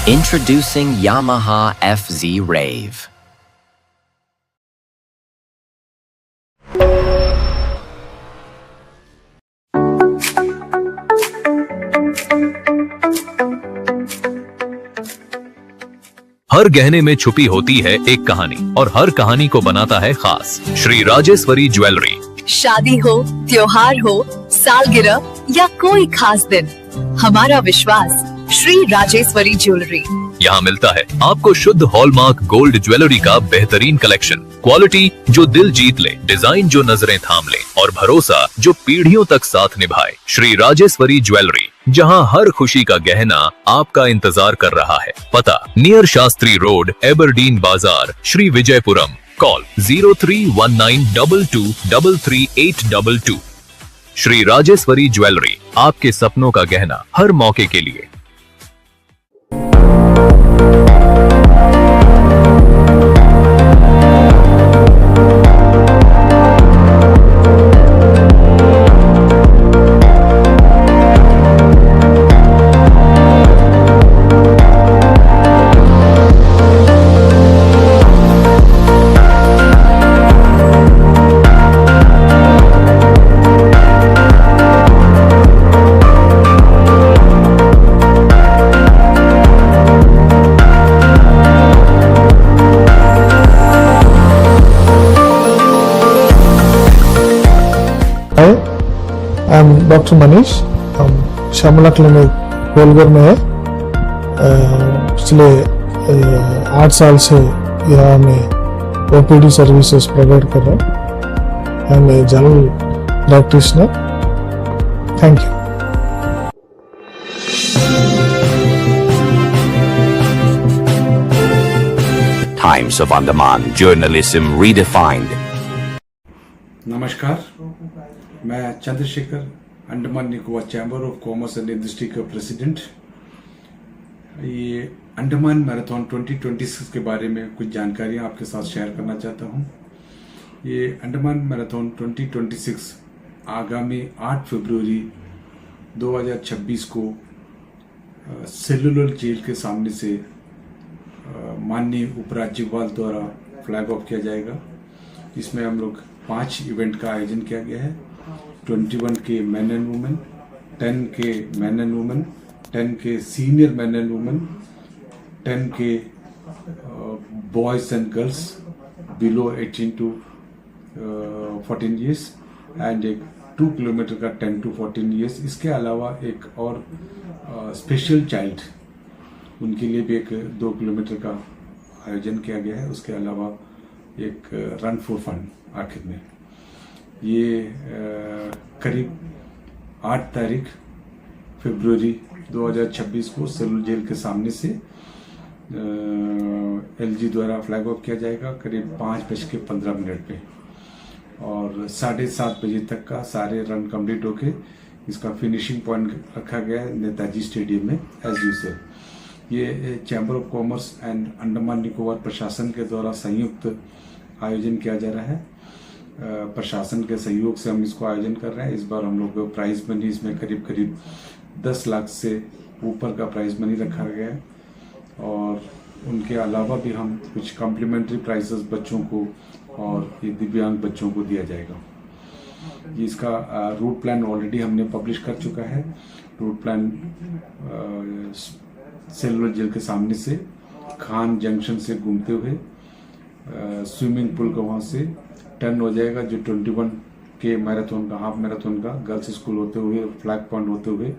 Introducing Yamaha FZ Rave. हर गहने में छुपी होती है एक कहानी और हर कहानी को बनाता है खास। श्री राजेश्वरी ज्वेलरी। शादी हो, त्योहार हो, सालगिरह या कोई खास दिन, हमारा विश्वास श्री राजेश्वरी ज्वेलरी। यहाँ मिलता है आपको शुद्ध हॉलमार्क गोल्ड ज्वेलरी का बेहतरीन कलेक्शन, क्वालिटी जो दिल जीत ले, डिजाइन जो नजरें थाम ले और भरोसा जो पीढ़ियों तक साथ निभाए। श्री राजेश्वरी ज्वेलरी, जहाँ हर खुशी का गहना आपका इंतजार कर रहा है। पता नियर शास्त्री रोड, एबरडीन बाजार, श्री विजयपुरम। कॉल 031922333822। श्री राजेश्वरी ज्वेलरी, आपके सपनों का गहना हर मौके के लिए। I'm Dr. Manish, Shyamala clinic Golghar में है। पिछले 8 साल से यहाँ में OPD सर्विसेज प्रोवाइड कर रहा हूँ। I am a general practitioner. Thank you. Times of Andaman Journalism Redefined. नमस्कार, मैं Chandrashekhar, Andaman Nicobar chamber of commerce and industry का प्रेसिडेंट। ये अंडमान मैराथन 2026 के बारे में कुछ जानकारियां आपके साथ शेयर करना चाहता हूं। ये अंडमान मैराथन 2026 आगामी 8 फरवरी 2026 को सेलुलर जेल के सामने से माननीय उपराज्यपाल द्वारा फ्लैग ऑफ किया जाएगा। इसमें हम लोग 5 इवेंट का आयोजन किया गया है। 21 के मैन एंड वुमेन, 10 के मैन एंड वुमेन, 10 के सीनियर मैन एंड वुमेन, 10 के boys and girls below 18 to 14 years and एक 2 किलोमीटर का 10 to 14 ईयर्स। इसके अलावा एक और स्पेशल चाइल्ड, उनके लिए भी एक 2 किलोमीटर का आयोजन किया गया है। उसके अलावा एक रन फॉर फन आखिर में। ये करीब 8 तारीख फरवरी 2026 को सेलुलर जेल के सामने से LG द्वारा फ्लैग ऑफ किया जाएगा करीब 5:15 पे और 7:30 बजे तक का सारे रन कंप्लीट होके इसका फिनिशिंग पॉइंट रखा गया है नेताजी स्टेडियम में एज यूजुअल। ये chamber of commerce and Andaman Nicobar प्रशासन के द्वारा संयुक्त आयोजन किया जा रहा है। प्रशासन के सहयोग से हम इसको आयोजन कर रहे हैं। इस बार हम लोग प्राइज मनी इसमें करीब 10 लाख से ऊपर का प्राइज मनी रखा गया है और उनके अलावा भी हम कुछ कॉम्प्लीमेंट्री प्राइजेस बच्चों को और ये दिव्यांग बच्चों को दिया जाएगा। ये इसका रूट प्लान ऑलरेडी हमने पब्लिश कर चुका है। रूट प्लान सेलुलर जेल के सामने से खान जंक्शन से घूमते हुए स्विमिंग पूल का वहाँ से टर्न हो जाएगा, जो 21 के मैराथन का, हाफ मैराथन का, गर्ल्स स्कूल होते हुए, फ्लैग पॉइंट होते हुए,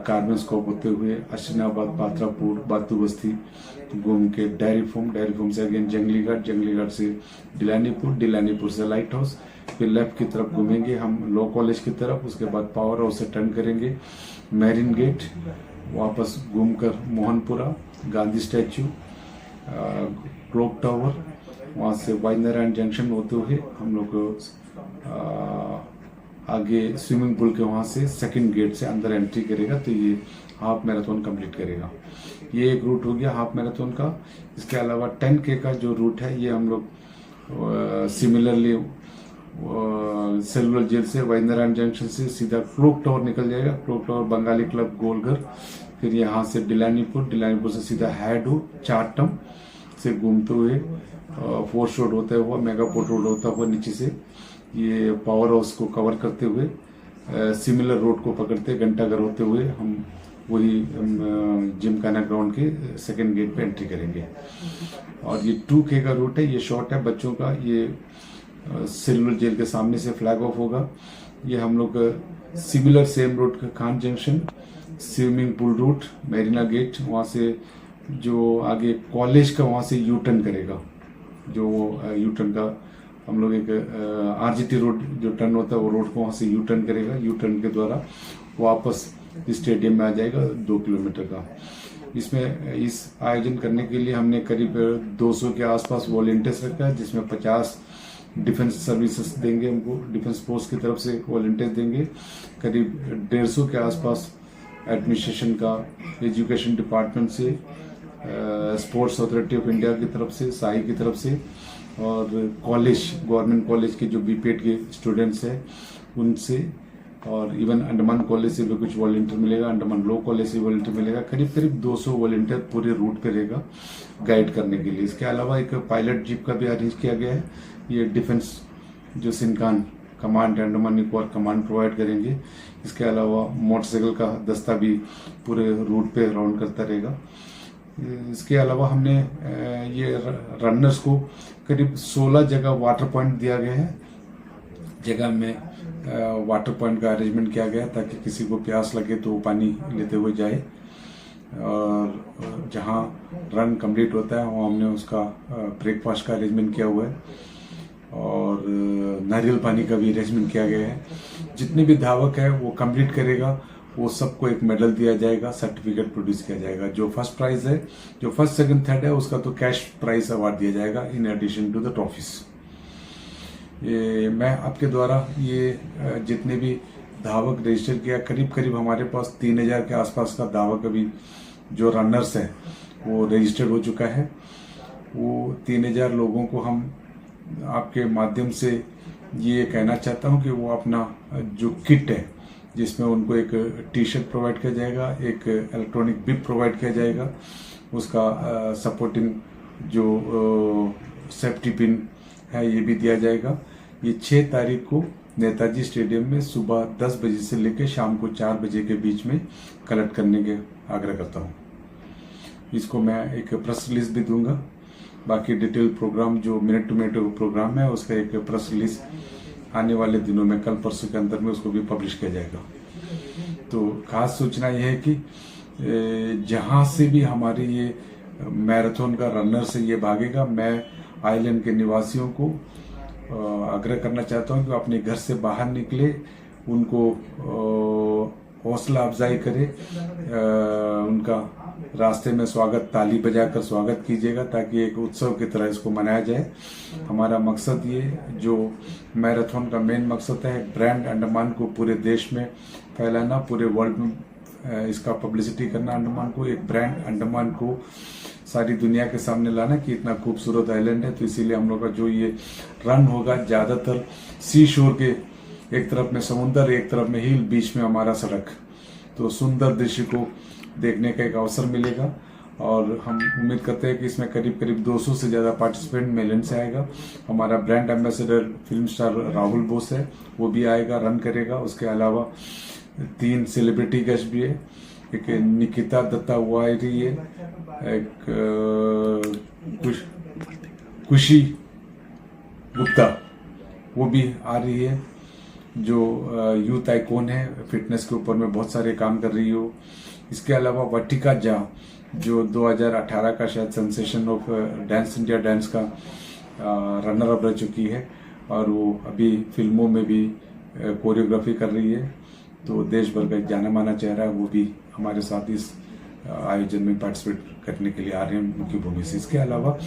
कार्बन स्कोप होते हुए, अश्नाबाद, पात्रापुर, बातू बस्ती घूम के डेयरी फार्म से अगेन जंगलीगढ़ से डिलानीपुर से लाइट हाउस, फिर लेफ्ट की तरफ घूमेंगे हम लॉ कॉलेज की तरफ। उसके बाद पावर हाउस से टर्न करेंगे मैरिन गेट, वापस घूमकर Mohanpura, Gandhi statue, clock tower, वहाँ से वाइनारायण जंक्शन होते हुए हम लोग आगे स्विमिंग पूल के वहाँ से सेकंड गेट से अंदर एंट्री करेगा तो ये हाफ मैराथन कंप्लीट करेगा। ये एक रूट हो गया हाफ मैराथन का। इसके अलावा 10K का जो रूट है ये हम लोग सिमिलरली सेलुलर जेल से वाइनारायण जंक्शन से सीधा क्लॉक टावर निकल जाएगा। Clock tower Bengali club Golghar, फिर यहाँ से डिलानीपुर से सीधा हैडो चाटम से घूमते हुए फोर शोट होता हुआ मेगा पोर्ट रोड होता हुआ नीचे से ये पावर हाउस को कवर करते हुए सिमिलर रोड को पकड़ते घंटाघर होते हुए हम वही जिमखाना ग्राउंड के सेकंड गेट पे एंट्री करेंगे। और ये 2K का रूट है, ये शॉर्ट है बच्चों का। ये सिल्वर जेल के सामने से फ्लैग ऑफ होगा। ये हम लोग सिमिलर सेम रोड का Khan junction, swimming pool route, Marina gate, वहाँ से जो आगे कॉलेज का वहाँ से यू टर्न करेगा। जो यू टर्न का हम लोग एक RGT रोड जो टर्न होता है वो रोड को वहाँ से यू टर्न करेगा। यू टर्न के द्वारा वापस स्टेडियम में आ जाएगा 2 किलोमीटर का। इसमें इस आयोजन करने के लिए हमने करीब 200 के आसपास वॉलंटियर्स रखा है, जिसमें 50 डिफेंस सर्विसेज देंगे हमको, डिफेंस फोर्स की तरफ से वॉलंटियर्स देंगे। करीब 150 के आसपास एडमिनिस्ट्रेशन का, एजुकेशन डिपार्टमेंट से, स्पोर्ट्स अथॉरिटी ऑफ इंडिया की तरफ से, साई की तरफ से, और कॉलेज, गवर्नमेंट कॉलेज के जो BPED के स्टूडेंट्स हैं उनसे, और इवन अंडमान कॉलेज से भी कुछ वॉलंटियर मिलेगा, अंडमान लॉ कॉलेज से वॉलंटियर मिलेगा। करीब 200 वॉलंटियर पूरे रूट पे रहेगा गाइड करने के लिए। इसके अलावा एक पायलट जीप का भी अरेंज किया गया है। ये डिफेंस जो सिनकान command, Andaman Nicobar command provide करेंगे। इसके अलावा मोटरसाइकिल का दस्ता भी पूरे रूट पे राउंड करता रहेगा। इसके अलावा हमने ये रनर्स को करीब 16 जगह वाटर पॉइंट दिया गया है। जगह में वाटर पॉइंट का अरेंजमेंट किया गया ताकि किसी को प्यास लगे तो वो पानी लेते हुए जाए। और जहाँ रन कंप्लीट होता है वहाँ हमने उसका ब्रेकफास्ट का अरेंजमेंट किया हुआ है, और नारियल पानी का भी अरेंजमेंट किया गया है। जितने भी धावक है वो कंप्लीट करेगा वो सबको एक मेडल दिया जाएगा, सर्टिफिकेट प्रोड्यूस किया जाएगा। जो फर्स्ट प्राइज है, जो फर्स्ट सेकंड थर्ड है, उसका तो कैश प्राइज अवार्ड दिया जाएगा in addition to the trophies. ये मैं आपके द्वारा ये जितने भी धावक रजिस्टर किया, करीब हमारे पास 3000 के आसपास का धावक अभी जो रनर्स है वो रजिस्टर्ड हो चुका है। वो 3000 लोगों को हम आपके माध्यम से ये कहना चाहता हूँ कि वो अपना जो किट है, जिसमें उनको एक T-शर्ट प्रोवाइड किया जाएगा, एक इलेक्ट्रॉनिक बिप प्रोवाइड किया जाएगा, उसका सपोर्टिंग जो सेफ्टी पिन है ये भी दिया जाएगा। ये 6 तारीख को नेताजी स्टेडियम में सुबह 10 बजे से लेकर शाम को 4 बजे के बीच में कलेक्ट करने के आग्रह करता हूँ। इसको मैं एक प्रेस रिलीज भी दूंगा। बाकी डिटेल प्रोग्राम जो मिनट टू मिनट प्रोग्राम है उसका एक प्रेस रिलीज आने वाले दिनों में, कल परसों के अंदर में उसको भी पब्लिश किया जाएगा। तो खास सूचना यह है कि जहां से भी हमारी ये मैराथन का रनर से ये भागेगा, मैं आइलैंड के निवासियों को आग्रह करना चाहता हूं कि अपने घर से बाहर निकले, उनको हौसला अफजाई करे, उनका रास्ते में स्वागत ताली बजाकर स्वागत कीजिएगा ताकि एक उत्सव की तरह इसको मनाया जाए। हमारा मकसद ये जो मैराथन का मेन मकसद है, ब्रांड अंडमान को पूरे देश में फैलाना, पूरे वर्ल्ड में इसका पब्लिसिटी करना, अंडमान को एक ब्रांड अंडमान को सारी दुनिया के सामने लाना कि इतना खूबसूरत आइलैंड है। तो इसीलिए हम लोग का जो ये रन होगा ज्यादातर सी शोर के, एक तरफ में समुद्र, एक तरफ में हिल, बीच में हमारा सड़क, तो सुंदर दृश्य को देखने का एक अवसर मिलेगा। और हम उम्मीद करते हैं कि इसमें करीब 200 से ज्यादा पार्टिसिपेंट मेलैंड से आएगा। हमारा brand ambassador film star Rahul Bose है, वो भी आएगा, रन करेगा। उसके अलावा 3 सेलिब्रिटी गेस्ट भी है, एक निकिता दत्ता वायरी है, एक खुशी गुप्ता वो भी आ रही है, जो यूथ आइकॉन है, फिटनेस के ऊपर में बहुत सारे काम कर रही हो। इसके अलावा वटिका झा जो 2018 का शायद sensation of dance India dance का रनर अप रह चुकी है, और वो अभी फिल्मों में भी कोरियोग्राफी कर रही है। तो देश भर का एक जाना माना चेहरा है, वो भी हमारे साथ इस आयोजन में पार्टिसिपेट करने के लिए आ रहे हैं मुख्य भूमि से। इसके अलावा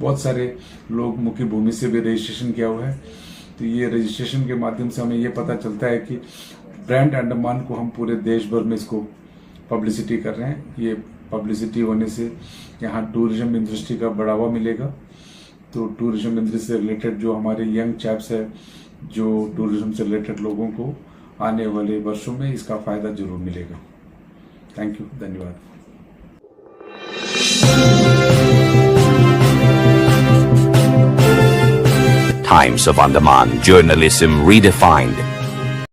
बहुत सारे लोग मुख्य भूमि से भी रजिस्ट्रेशन किया हुआ है। तो ये रजिस्ट्रेशन के माध्यम से हमें ये पता चलता है कि ब्रांड अंडमान को हम पूरे देश भर में इसको पब्लिसिटी कर रहे हैं। ये पब्लिसिटी होने से यहाँ टूरिज्म इंडस्ट्री का बढ़ावा मिलेगा। तो टूरिज्म इंडस्ट्री से रिलेटेड जो हमारे यंग चैप्स है, जो टूरिज्म से रिलेटेड लोगों को आने वाले वर्षों में इसका फायदा जरूर मिलेगा। थैंक यू, धन्यवाद। Times of Andaman Journalism Redefined.